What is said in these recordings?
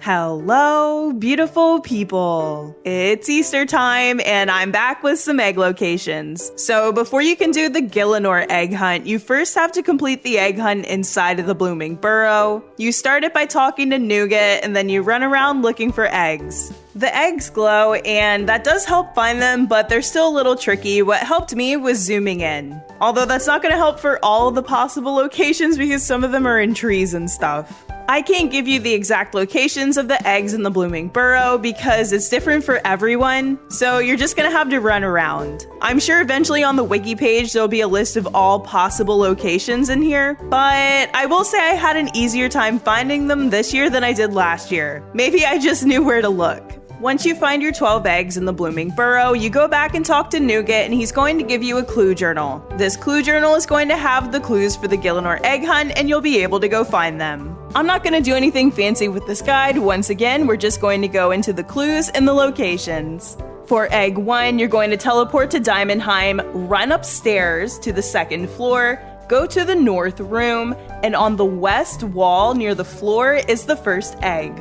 Hello, beautiful people. It's Easter time, and I'm back with some egg locations. So before you can do the Gielinor egg hunt, you first have to complete the egg hunt inside of the Blooming Burrow. You start it by talking to Nougat, and then you run around looking for eggs. The eggs glow, and that does help find them, but they're still a little tricky. What helped me was zooming in. Although that's not going to help for all of the possible locations because some of them are in trees and stuff. I can't give you the exact locations of the eggs in the Blooming Burrow because it's different for everyone, so you're just gonna have to run around. I'm sure eventually on the wiki page there'll be a list of all possible locations in here, but I will say I had an easier time finding them this year than I did last year. Maybe I just knew where to look. Once you find your 12 eggs in the Blooming Burrow, you go back and talk to Nougat, and he's going to give you a clue journal. This clue journal is going to have the clues for the Gielinor egg hunt, and you'll be able to go find them. I'm not going to do anything fancy with this guide. Once again, we're just going to go into the clues and the locations. For egg 1, you're going to teleport to Diamondheim, run upstairs to the 2nd floor, go to the north room, and on the west wall near the floor is the first egg.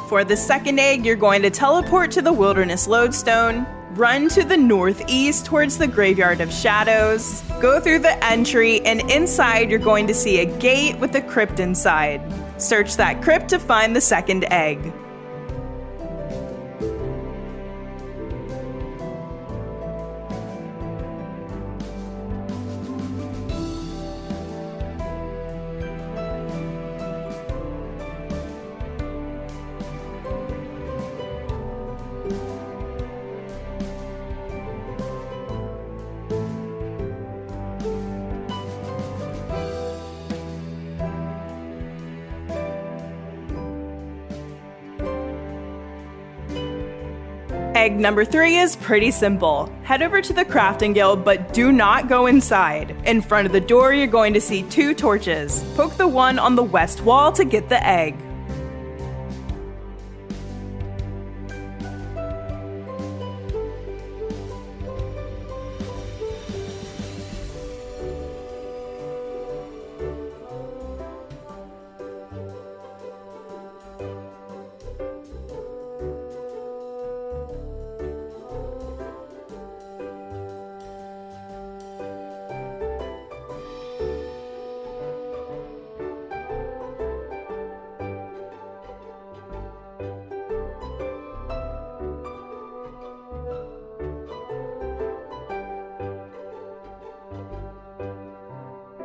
For the second egg, you're going to teleport to the Wilderness Lodestone, run to the northeast towards the Graveyard of Shadows, go through the entry, and inside you're going to see a gate with a crypt inside. Search that crypt to find the second egg. Egg number 3 is pretty simple. Head over to the Crafting Guild, but do not go inside. In front of the door, you're going to see 2 torches. Poke the one on the west wall to get the egg.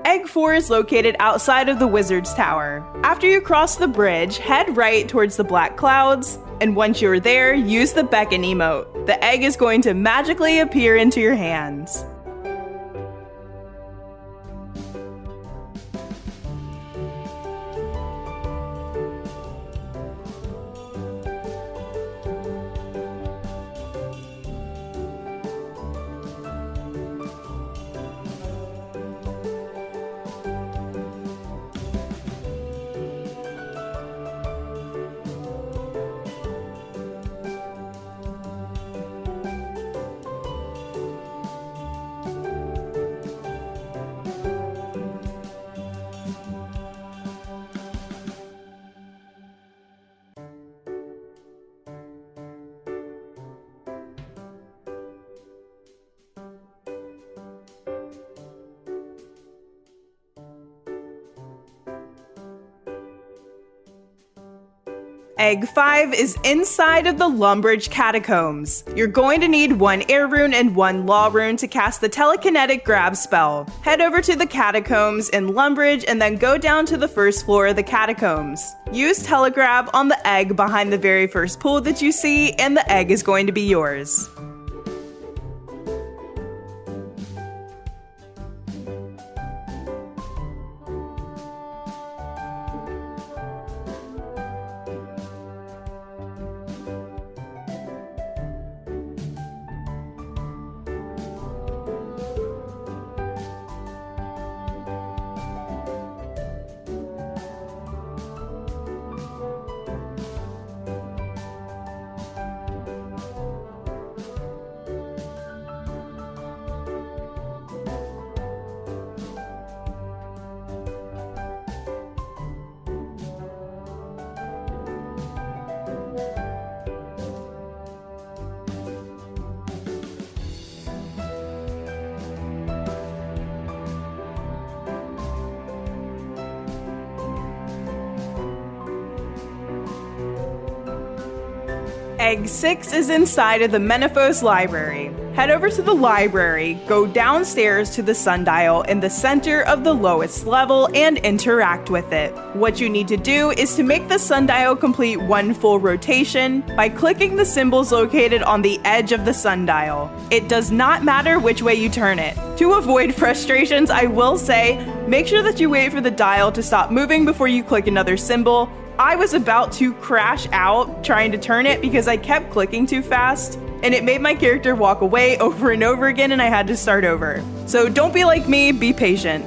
Egg 4 is located outside of the Wizard's Tower. After you cross the bridge, head right towards the Black Clouds, and once you're there, use the beckon emote. The egg is going to magically appear into your hands. Egg 5 is inside of the Lumbridge Catacombs. You're going to need 1 air rune and 1 law rune to cast the telekinetic grab spell. Head over to the catacombs in Lumbridge and then go down to the 1st floor of the catacombs. Use telegrab on the egg behind the very first pool that you see, and the egg is going to be yours. Egg 6 is inside of the Menaphos library. Head over to the library, go downstairs to the sundial in the center of the lowest level, and interact with it. What you need to do is to make the sundial complete one full rotation by clicking the symbols located on the edge of the sundial. It does not matter which way you turn it. To avoid frustrations, I will say, make sure that you wait for the dial to stop moving before you click another symbol. I was about to crash out trying to turn it because I kept clicking too fast, and it made my character walk away over and over again, and I had to start over. So don't be like me, be patient.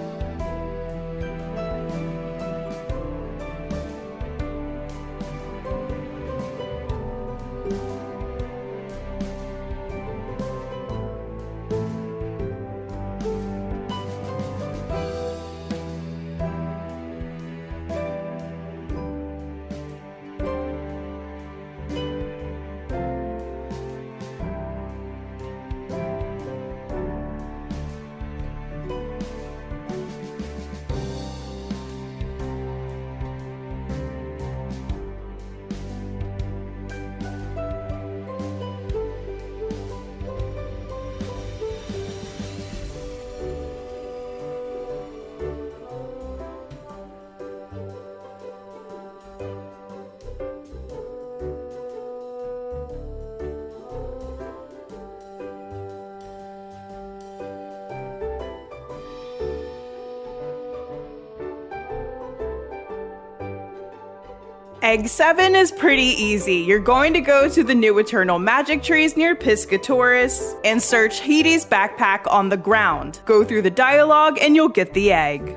Egg 7 is pretty easy. You're going to go to the new Eternal Magic Trees near Piscatoris and search Hades' backpack on the ground. Go through the dialogue and you'll get the egg.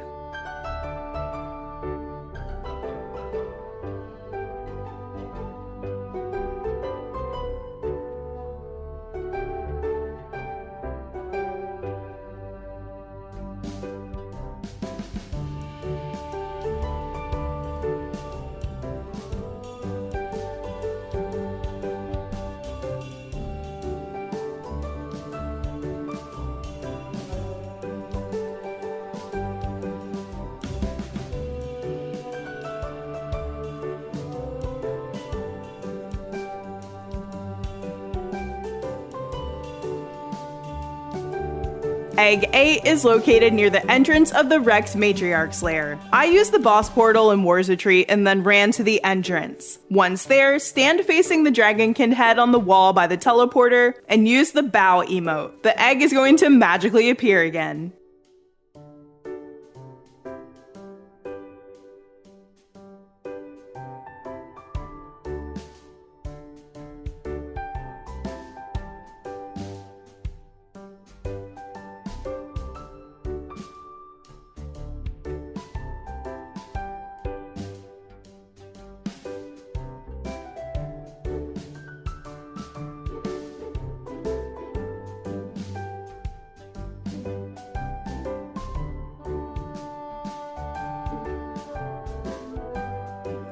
Egg 8 is located near the entrance of the Rex Matriarch's lair. I used the boss portal in War's Retreat and then ran to the entrance. Once there, stand facing the dragonkin head on the wall by the teleporter and use the bow emote. The egg is going to magically appear again.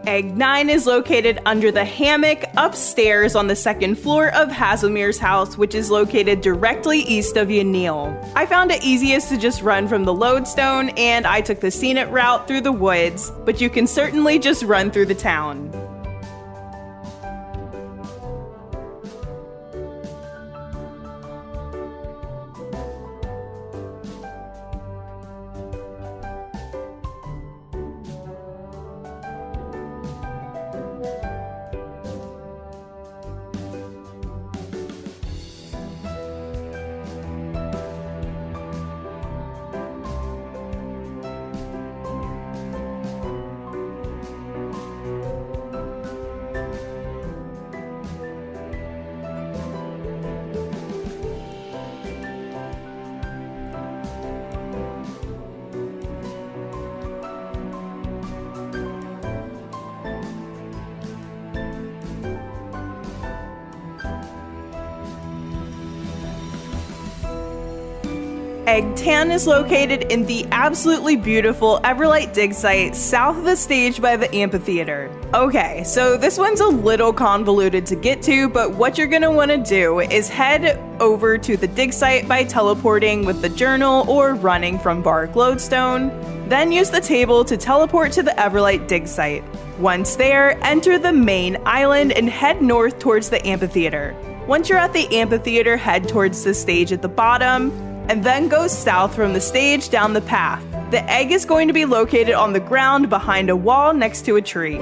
Egg 9 is located under the hammock upstairs on the second floor of Hazelmir's house, which is located directly east of Gielinor. I found it easiest to just run from the lodestone, and I took the scenic route through the woods, but you can certainly just run through the town. Egg 10 is located in the absolutely beautiful Everlight dig site south of the stage by the amphitheater. Okay, so this one's a little convoluted to get to, but what you're gonna wanna do is head over to the dig site by teleporting with the journal or running from Bark Lodestone. Then use the table to teleport to the Everlight dig site. Once there, enter the main island and head north towards the amphitheater. Once you're at the amphitheater, head towards the stage at the bottom, and then go south from the stage down the path. The egg is going to be located on the ground behind a wall next to a tree.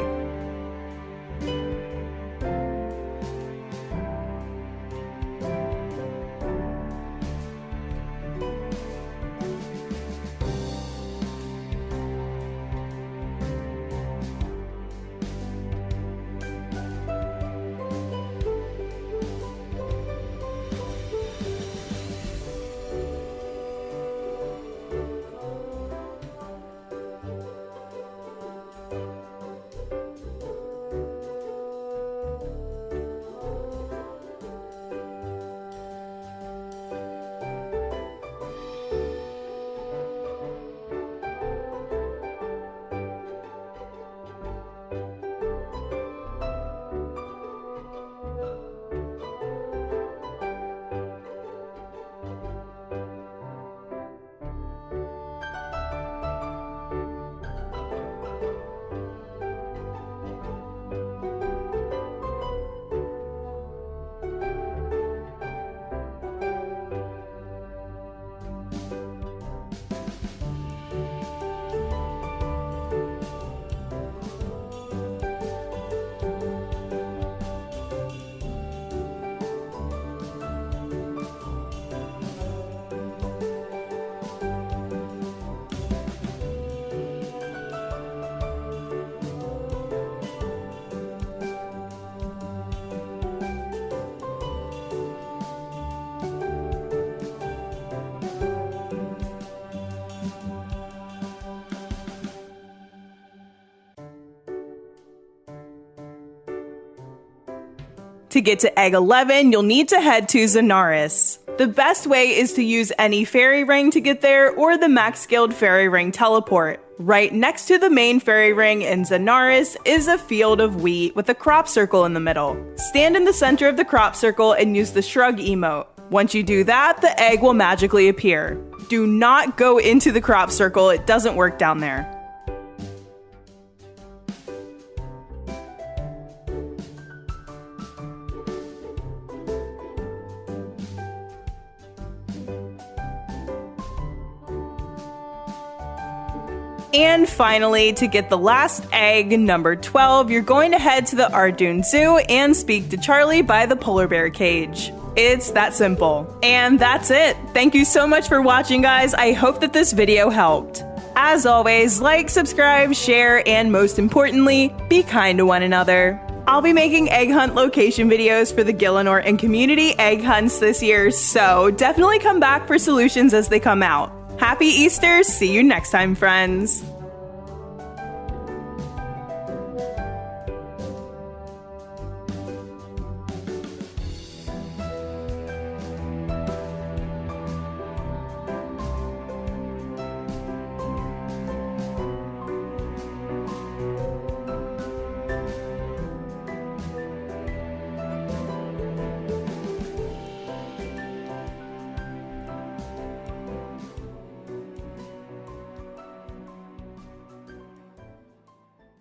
To get to Egg 11, you'll need to head to Zenaris. The best way is to use any fairy ring to get there or the max skilled fairy ring teleport. Right next to the main fairy ring in Zenaris is a field of wheat with a crop circle in the middle. Stand in the center of the crop circle and use the shrug emote. Once you do that, the egg will magically appear. Do not go into the crop circle, it doesn't work down there. And finally, to get the last egg, number 12, you're going to head to the Ardoon Zoo and speak to Charlie by the polar bear cage. It's that simple. And that's it. Thank you so much for watching, guys. I hope that this video helped. As always, like, subscribe, share, and most importantly, be kind to one another. I'll be making egg hunt location videos for the Gielinor and community egg hunts this year, so definitely come back for solutions as they come out. Happy Easter! See you next time, friends!